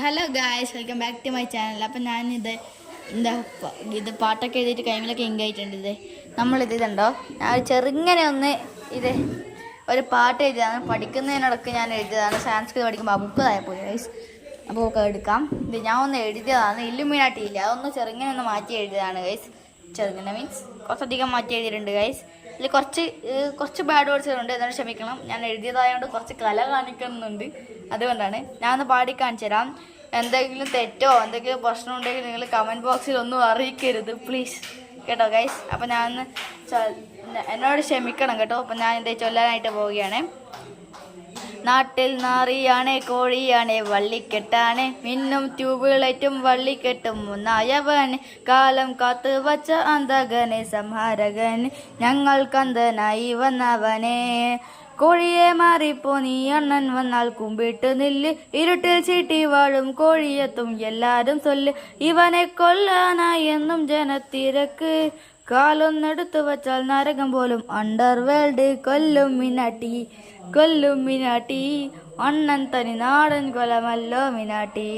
Hello guys, welcome back to my channel. അപ്പം ഞാനിത് എന്താ ഇത് പാട്ടൊക്കെ എഴുതിയിട്ട് കൈമിലൊക്കെ ഇങ്കായിട്ടുണ്ട്. ഇതുണ്ടോ, ഞാൻ ചെറുങ്ങനെ ഒന്ന് ഇത് ഒരു പാട്ട് എഴുതിയതാണ്. പഠിക്കുന്നതിനോടൊക്കെ ഞാൻ എഴുതിയതാണ്. സംസ്കൃതം പഠിക്കുമ്പോൾ ബുക്ക് തായപ്പോയി ഗൈസ്. അപ്പോൾ ഒക്കെ എടുക്കാം. ഇത് ഞാൻ ഒന്ന് എഴുതിയതാണ്. ഇല്ലുമിനാട്ടി ഇല്ല, അതൊന്ന് ചെറുങ്ങനെ ഒന്ന് മാറ്റി എഴുതിയതാണ് ഗൈസ്. ചെറുങ്ങനെ മീൻസ് കുറച്ചധികം മാറ്റി എഴുതിയിട്ടുണ്ട് ഗൈസ്. ഇതിൽ കുറച്ച് ബാഡ് വേർഡ്സുകളുണ്ട്, എന്നോട് ക്ഷമിക്കണം. ഞാൻ എഴുതിയതായതുകൊണ്ട് കുറച്ച് കല കാണിക്കുന്നുണ്ട്, അതുകൊണ്ടാണ്. ഞാനൊന്ന് പാടി കാണിച്ചു തരാം. എന്തെങ്കിലും തെറ്റോ എന്തെങ്കിലും പ്രശ്നം ഉണ്ടെങ്കിൽ നിങ്ങൾ കമൻറ്റ് ബോക്സിൽ ഒന്നും അറിയിക്കരുത് പ്ലീസ്, കേട്ടോ ഗൈസ്. അപ്പം എന്നോട് ക്ഷമിക്കണം കേട്ടോ. അപ്പം ഞാൻ എന്താ ചൊല്ലാനായിട്ട് പോവുകയാണ്. നാട്ടിൽ നാറിയാണേ കോഴിയാണേ വള്ളിക്കെട്ടാണ്, മിന്നും ട്യൂബുകളേറ്റും വള്ളിക്കെട്ടും മുന്നായവന്, കാലം കാത്തു വച്ച അന്തകനെ സംഹാരകന്, ഞങ്ങൾക്കന്തനായി വന്നവനെ. കോഴിയെ മാറിപ്പോ നീ അണ്ണൻ വന്നാൽ കുമ്പിട്ട് നില്ല്, ഇരുട്ടിൽ ചീട്ടി വാഴും കോഴിയെത്തും എല്ലാരും ചൊല്ല്, ഇവനെ കൊല്ലാനായി എന്നും ജനത്തിരക്ക്, കാലൊന്നെടുത്തു വച്ചാൽ നരകം പോലും അണ്ടർ വേൾഡ്. കൊല്ലും മിനാട്ടി, അണ്ണൻ തനി നാടൻ കൊലമല്ലോ മിനാട്ടി.